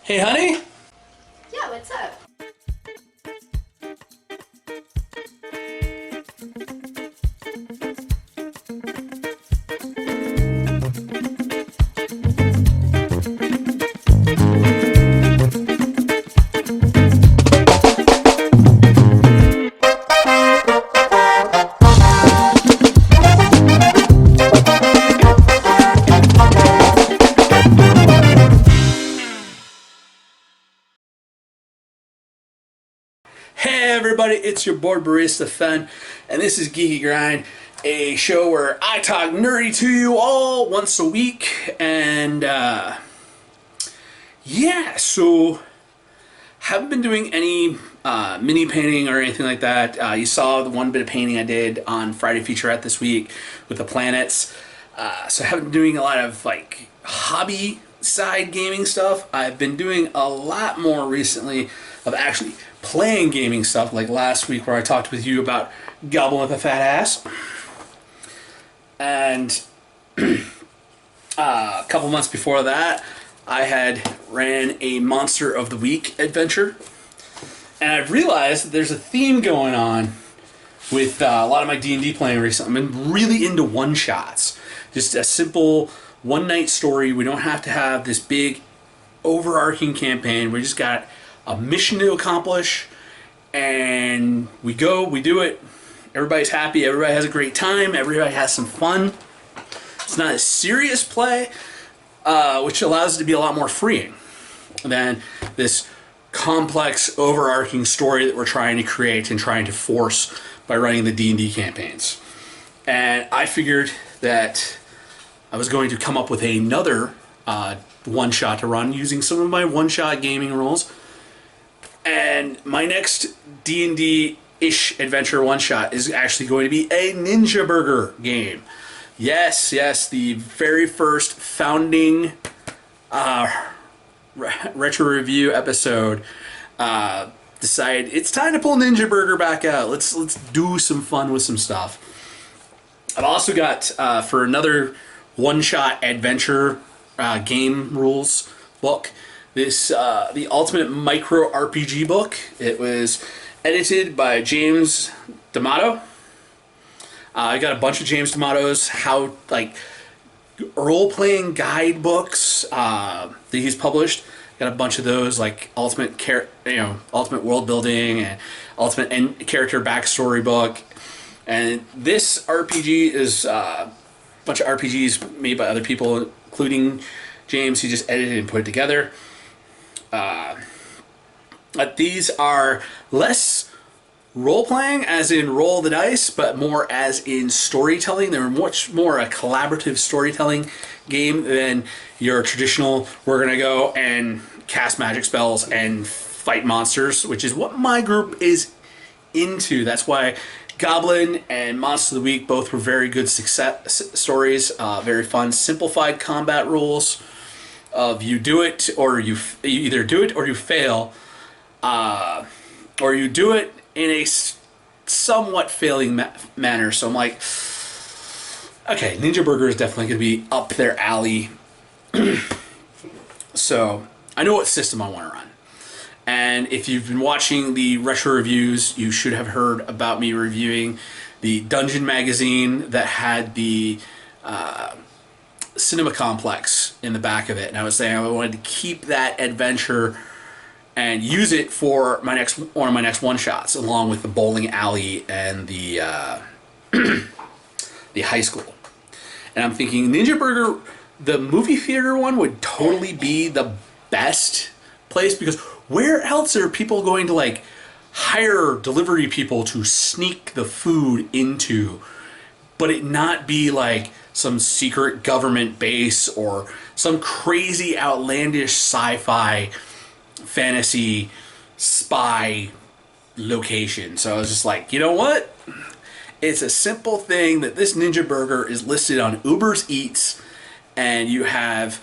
Hey, honey. Yeah, what's up? Hey everybody, it's your board barista Fen, and this is Geeky Grind, a show where I talk nerdy to you all once a week. And yeah, so haven't been doing any mini painting or anything like that. You saw the one bit of painting I did on Friday Featurette this week with the planets. So I haven't been doing a lot of like hobby side gaming stuff. I've been doing a lot more recently of actually playing gaming stuff, like last week where I talked with you about Goblin with a fat ass. And a couple months before that, I had ran a Monster of the Week adventure. And I've realized that there's a theme going on with a lot of my D&D playing recently. I've been really into one-shots. Just a simple one-night story. We don't have to have this big overarching campaign. We just got a mission to accomplish, and we go, we do it. Everybody's happy, everybody has a great time, everybody has some fun. It's not a serious play, which allows it to be a lot more freeing than this complex overarching story that we're trying to create and trying to force by running the D&D campaigns. And I figured that I was going to come up with another one-shot to run using some of my one-shot gaming rules. And my next D&D-ish adventure one-shot is actually going to be a Ninja Burger game. Yes, the very first founding retro review episode decided it's time to pull Ninja Burger back out. Let's do some fun with some stuff. I've also got for another one-shot adventure game rules book, this the Ultimate Micro RPG book. It was edited by James D'Amato. I got a bunch of James D'Amato's role-playing guidebooks that he's published. Got a bunch of those, like ultimate world building and ultimate character backstory book. And this RPG is a bunch of RPGs made by other people, including James. He just edited and put it together. These are less role-playing, as in roll the dice, but more as in storytelling. They're much more a collaborative storytelling game than your traditional, we're going to go and cast magic spells and fight monsters, which is what my group is into. That's why Goblin and Monster of the Week both were very good success stories, very fun, simplified combat rules of you do it or you either do it or you fail, or you do it in a somewhat failing manner. So I'm like, okay, Ninja Burger is definitely going to be up their alley. So I know what system I want to run. And if you've been watching the retro reviews, you should have heard about me reviewing the Dungeon magazine that had the cinema complex in the back of it. And I was saying I wanted to keep that adventure and use it for one of my next one-shots, along with the bowling alley and the the high school. And I'm thinking Ninja Burger, the movie theater one, would totally be the best place, because where else are people going to like hire delivery people to sneak the food into, but it not be like some secret government base or some crazy outlandish sci-fi fantasy spy location? So I was just like, you know what? It's a simple thing that this Ninja Burger is listed on Uber's Eats, and you have,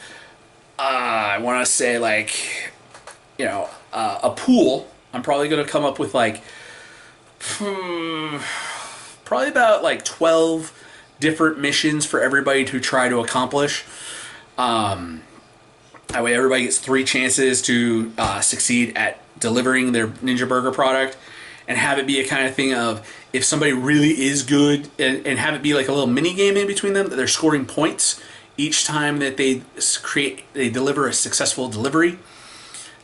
I want to say like, a pool. I'm probably going to come up with like, probably about like 12 different missions for everybody to try to accomplish. That way everybody gets 3 chances to succeed at delivering their Ninja Burger product, and have it be a kind of thing of if somebody really is good, and have it be like a little mini game in between them that they're scoring points each time that they deliver a successful delivery,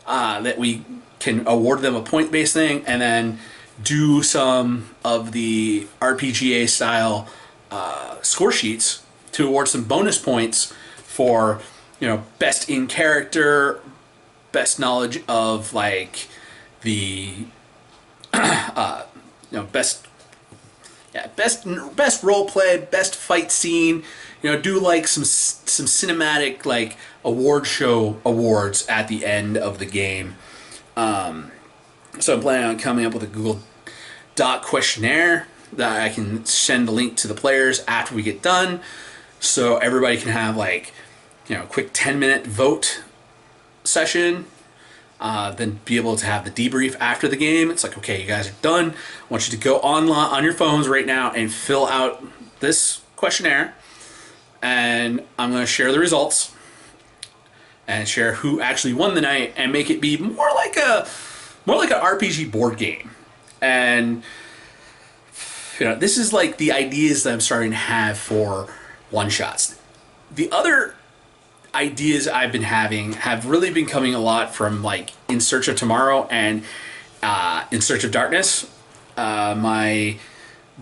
that we can award them a point-based thing, and then do some of the RPGA style score sheets to award some bonus points for, you know, best in character, best knowledge of like the you know, best role play, best fight scene. You know, do like some cinematic like award show awards at the end of the game. So I'm planning on coming up with a Google Doc questionnaire that I can send the link to the players after we get done, so everybody can have like, you know, a quick 10-minute vote session. Then be able to have the debrief after the game. It's like, okay, you guys are done. I want you to go online on your phones right now and fill out this questionnaire, and I'm going to share the results and share who actually won the night, and make it be more like an RPG board game. And you know, this is like the ideas that I'm starting to have for one-shots. The other ideas I've been having have really been coming a lot from like In Search of Tomorrow and In Search of Darkness. My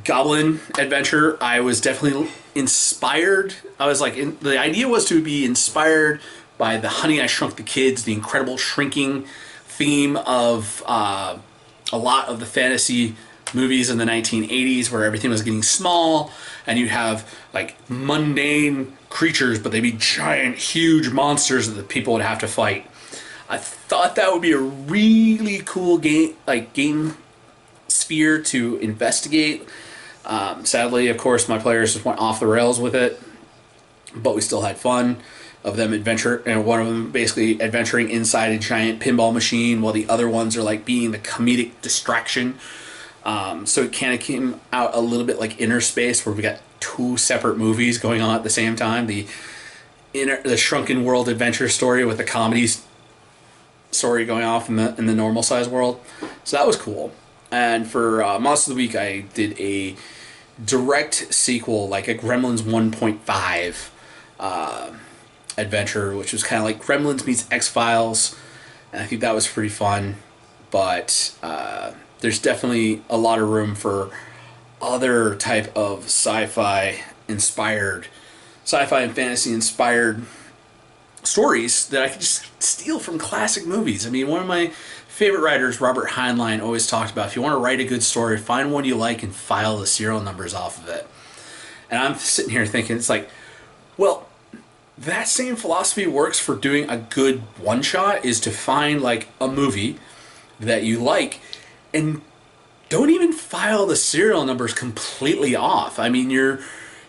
Goblin adventure, I was definitely inspired. I was like, the idea was to be inspired by the Honey, I Shrunk the Kids, the incredible shrinking theme of a lot of the fantasy movies in the 1980s, where everything was getting small and you'd have like mundane creatures, but they'd be giant, huge monsters that the people would have to fight. I thought that would be a really cool game sphere to investigate. Sadly, of course, my players just went off the rails with it, but we still had fun of them adventure, and one of them basically adventuring inside a giant pinball machine, while the other ones are like being the comedic distraction. So it kind of came out a little bit like Inner Space, where we got 2 separate movies going on at the same time. The Shrunken World adventure story with the comedy story going off in the normal size world. So that was cool. And for Monster of the Week, I did a direct sequel, like a Gremlins 1.5 adventure, which was kind of like Gremlins meets X-Files. And I think that was pretty fun. But there's definitely a lot of room for other type of sci-fi and fantasy inspired stories that I could just steal from classic movies. I mean, one of my favorite writers, Robert Heinlein, always talked about, if you want to write a good story, find one you like and file the serial numbers off of it. And I'm sitting here thinking, it's like, well, that same philosophy works for doing a good one-shot, is to find like a movie that you like and don't even file the serial numbers completely off. I mean,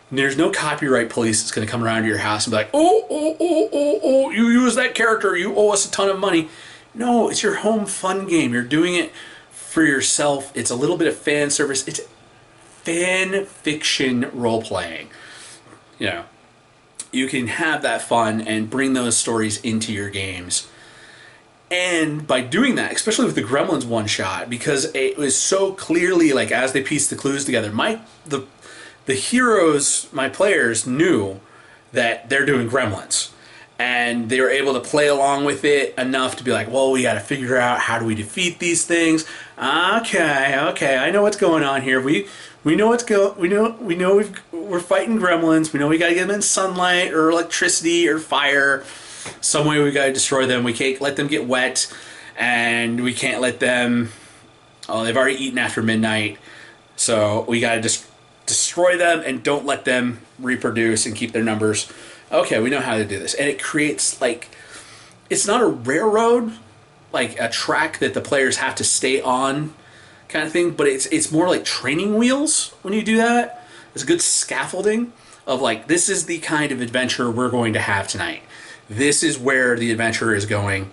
there's no copyright police that's going to come around to your house and be like, oh, you use that character, you owe us a ton of money. No, it's your home fun game. You're doing it for yourself. It's a little bit of fan service. It's fan fiction role playing. You know, you can have that fun and bring those stories into your games. And by doing that, especially with the Gremlins one-shot, because it was so clearly, like, as they pieced the clues together, the heroes, my players, knew that they're doing Gremlins. And they were able to play along with it enough to be like, well, we got to figure out, how do we defeat these things? Okay, I know what's going on here. We know we're fighting Gremlins. We know we got to get them in sunlight or electricity or fire. Some way we got to destroy them. We can't let them get wet, and we can't let them. Oh, they've already eaten after midnight, so we got to just destroy them and don't let them reproduce and keep their numbers. Okay, we know how to do this, and it creates like, it's not a railroad, like a track that the players have to stay on, kind of thing. But it's more like training wheels when you do that. It's a good scaffolding of like, this is the kind of adventure we're going to have tonight. This is where the adventure is going.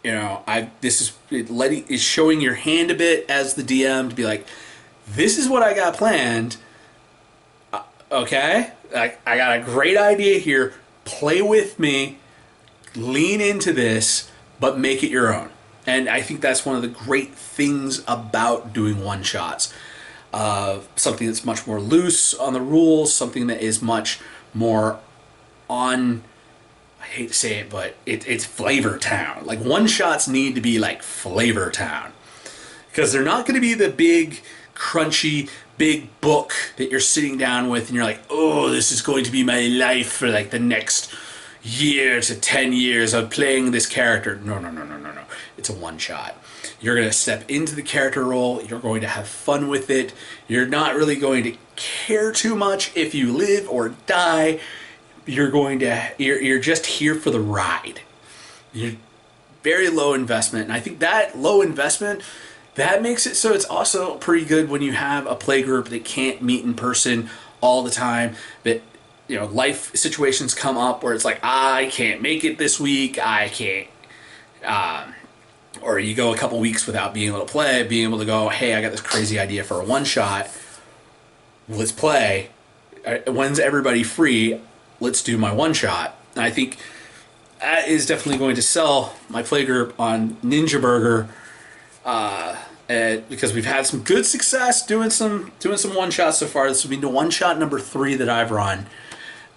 You know, is showing your hand a bit as the DM to be like, this is what I got planned. Okay, I got a great idea here. Play with me. lean into this, but make it your own. And I think that's one of the great things about doing one-shots. Something that's much more loose on the rules, something that is much more on, I hate to say it, but it's Flavor Town. Like, one-shots need to be like Flavor Town. Because they're not going to be the big, crunchy, big book that you're sitting down with and you're like, oh, this is going to be my life for like the next year to 10 years of playing this character. No. It's a one-shot. You're going to step into the character role. You're going to have fun with it. You're not really going to care too much if you live or die. You're just here for the ride. You're very low investment. And I think that low investment, that makes it so it's also pretty good when you have a play group that can't meet in person all the time, that life situations come up where it's like, I can't make it this week, I can't, or you go a couple weeks without being able to play, being able to go, hey, I got this crazy idea for a one-shot, let's play, when's everybody free, let's do my one-shot. And I think that is definitely going to sell my play group on Ninja Burger, because we've had some good success doing some one-shots so far. This will be the one-shot number 3 that I've run.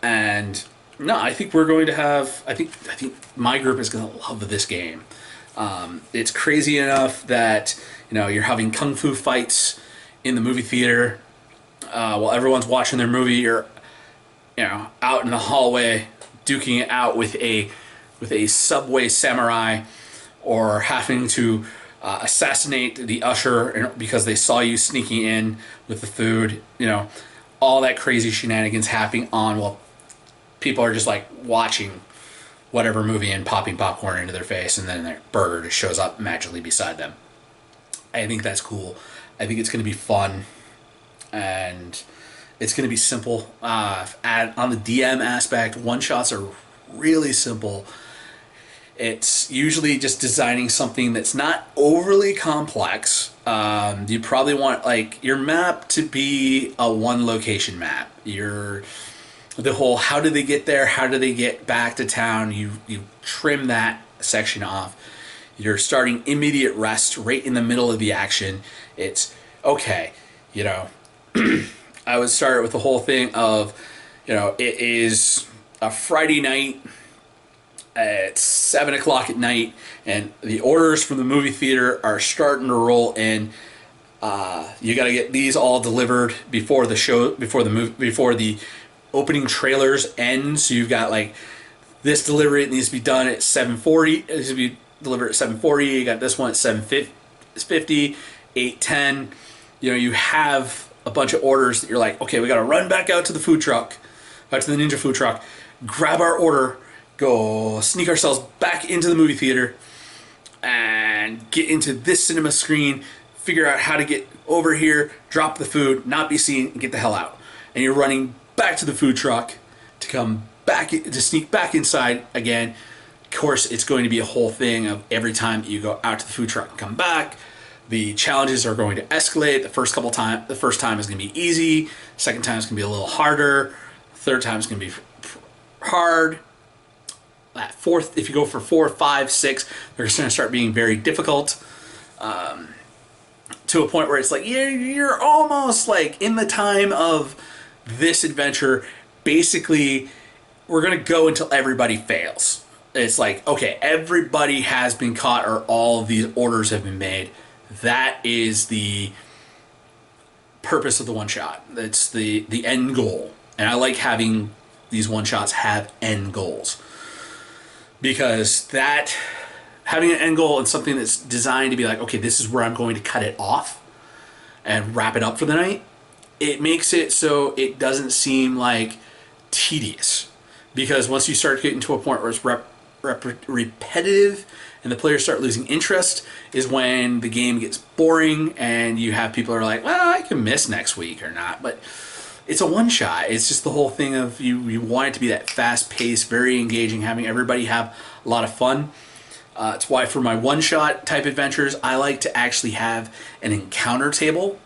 And no, I think we're going to have. I think my group is going to love this game. It's crazy enough that you're having kung fu fights in the movie theater while everyone's watching their movie. You're out in the hallway duking it out with a subway samurai, or having to assassinate the usher because they saw you sneaking in with the food. All that crazy shenanigans happening on while people are just like watching whatever movie and popping popcorn into their face, and then their burger just shows up magically beside them. I think that's cool. I think it's going to be fun, and it's going to be simple. On the DM aspect, one-shots are really simple. It's usually just designing something that's not overly complex. You probably want your map to be a one-location map. The whole how do they get there, how do they get back to town, you trim that section off. You're starting immediate rest right in the middle of the action. It's okay, I would start with the whole thing of, it is a Friday night at 7 o'clock at night, and the orders from the movie theater are starting to roll in. You got to get these all delivered before the show, before the opening trailers end. So you've got this delivery, it needs to be done at 7:40. It needs to be delivered at 7:40. You got this one at 7:50, 8:10. You have a bunch of orders that you're like, okay, we got to run back out to the food truck, back to the Ninja food truck, grab our order, go sneak ourselves back into the movie theater, and get into this cinema screen, figure out how to get over here, drop the food, not be seen, and get the hell out. And you're running back to the food truck to come back, to sneak back inside again. Of course, it's going to be a whole thing of every time you go out to the food truck and come back, the challenges are going to escalate. The first time is going to be easy. Second time is going to be a little harder. Third time is going to be hard. That fourth, if you go for 4, 5, 6, they're going to start being very difficult, to a point where it's like you're almost in the time of this adventure. Basically, we're going to go until everybody fails. It's like, okay, everybody has been caught, or all of these orders have been made. That is the purpose of the one shot. That's the end goal. And I like having these one shots have end goals, because that having an end goal and something that's designed to be like, okay, this is where I'm going to cut it off and wrap it up for the night, it makes it so it doesn't seem tedious. Because once you start getting to a point where it's repetitive and the players start losing interest, is when the game gets boring and you have people who are like, well, I can miss next week or not. But it's a one shot. It's just the whole thing of you want it to be that fast paced, very engaging, having everybody have a lot of fun. It's why for my one shot type adventures, I like to actually have an encounter table.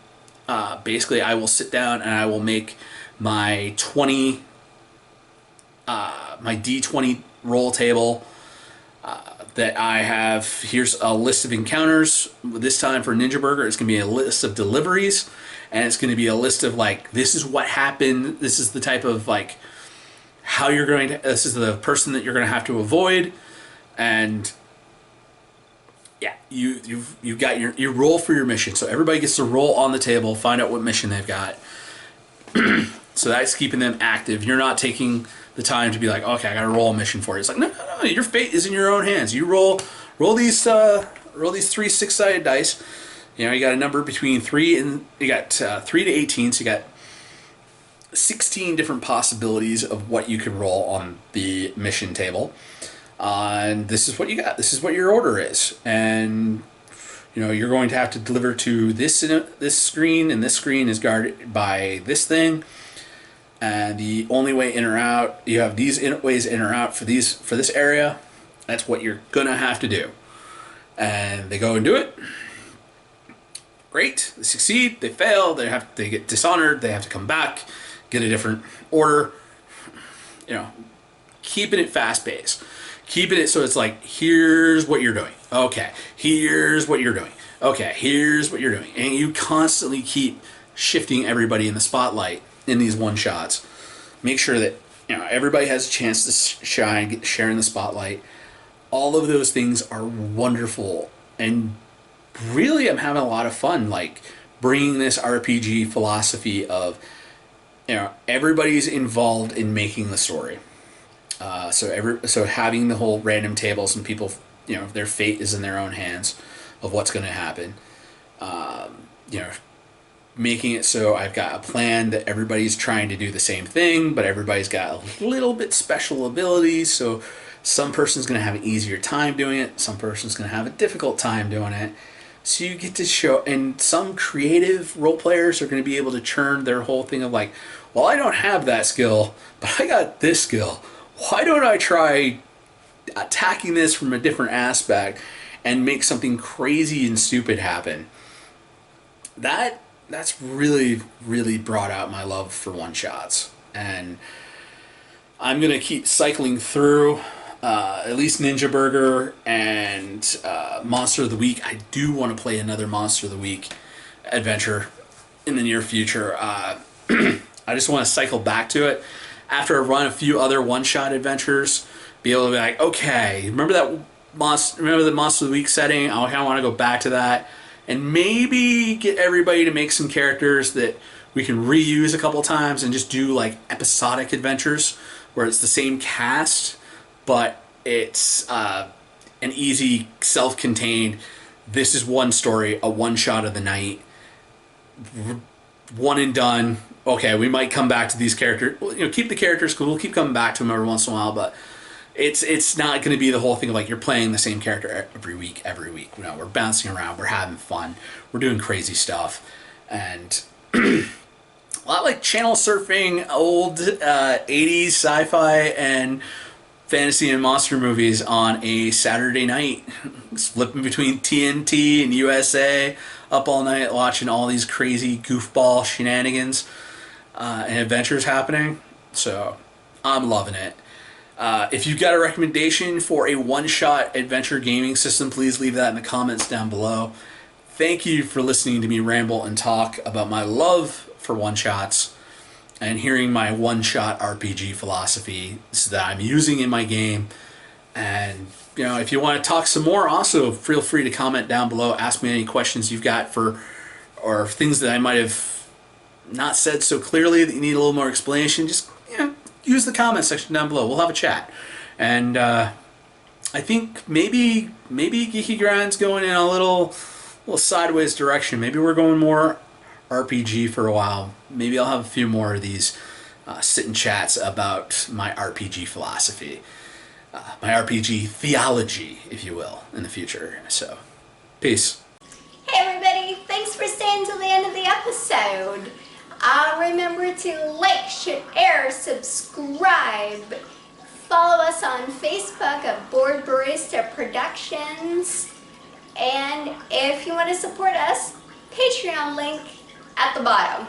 Basically, I will sit down and I will make my my D20 roll table, that I have. Here's a list of encounters. This time for Ninja Burger, it's going to be a list of deliveries, and it's going to be a list of like, this is what happened. This is the type of like how you're going to. This is the person that you're going to have to avoid, and yeah, you got you roll for your mission. So everybody gets to roll on the table, find out what mission they've got. So that's keeping them active. You're not taking the time to be like, okay, I got to roll a mission for you. It's like, no, your fate is in your own hands. You roll these 3 6-sided dice. You know, you got a number between 3 and you got 3 to 18. So you got 16 different possibilities of what you can roll on the mission table. And this is what you got. This is what your order is, and you know you're going to have to deliver to this screen, and this screen is guarded by this thing. And the only way in or out, you have these ways in or out for this area. That's what you're gonna have to do. And they go and do it. Great, they succeed. They fail. They get dishonored. They have to come back, get a different order. You know, keeping it fast paced. Keeping it so it's like, here's what you're doing. Okay, here's what you're doing. Okay, here's what you're doing. And you constantly keep shifting everybody in the spotlight in these one-shots. Make sure that everybody has a chance to shine, share in the spotlight. All of those things are wonderful. And really, I'm having a lot of fun, like, bringing this RPG philosophy of, everybody's involved in making the story. So having the whole random tables and people, their fate is in their own hands of what's going to happen. Making it so I've got a plan that everybody's trying to do the same thing, but everybody's got a little bit special abilities. So some person's going to have an easier time doing it. Some person's going to have a difficult time doing it. So you get to show, and some creative role players are going to be able to churn their whole thing of like, well, I don't have that skill, but I got this skill. Why don't I try attacking this from a different aspect and make something crazy and stupid happen? That's really, really brought out my love for one-shots. And I'm going to keep cycling through at least Ninja Burger and Monster of the Week. I do want to play another Monster of the Week adventure in the near future. I just want to cycle back to it after I run a few other one-shot adventures. Be able to be like, okay, remember the Monster of the Week setting? I kind of want to go back to that. And maybe get everybody to make some characters that we can reuse a couple times and just do like episodic adventures where it's the same cast, but it's an easy, self-contained, this is one story, a one-shot of the night, one and done. Okay, we might come back to these characters. Keep the characters because we'll keep coming back to them every once in a while, but it's not going to be the whole thing of like you're playing the same character every week. We're bouncing around, we're having fun, we're doing crazy stuff, and a lot like channel surfing old 80s sci-fi and fantasy and monster movies on a Saturday night, flipping between TNT and USA, up all night watching all these crazy goofball shenanigans and adventures happening. So I'm loving it. If you've got a recommendation for a one-shot adventure gaming system, please leave that in the comments down below. Thank you for listening to me ramble and talk about my love for one-shots and hearing my one-shot RPG philosophy that I'm using in my game. And if you want to talk some more, also feel free to comment down below. Ask me any questions you've got or things that I might have not said so clearly that you need a little more explanation. Just use the comment section down below. We'll have a chat. And I think maybe Geeky Grind's going in a little sideways direction. Maybe we're going more RPG for a while. Maybe I'll have a few more of these sit and chats about my RPG philosophy. My RPG theology, if you will, in the future. So, peace. Hey everybody, thanks for staying till the end of the episode. Remember to like, share, subscribe. Follow us on Facebook at Board Barista Productions. And if you want to support us, Patreon link at the bottom.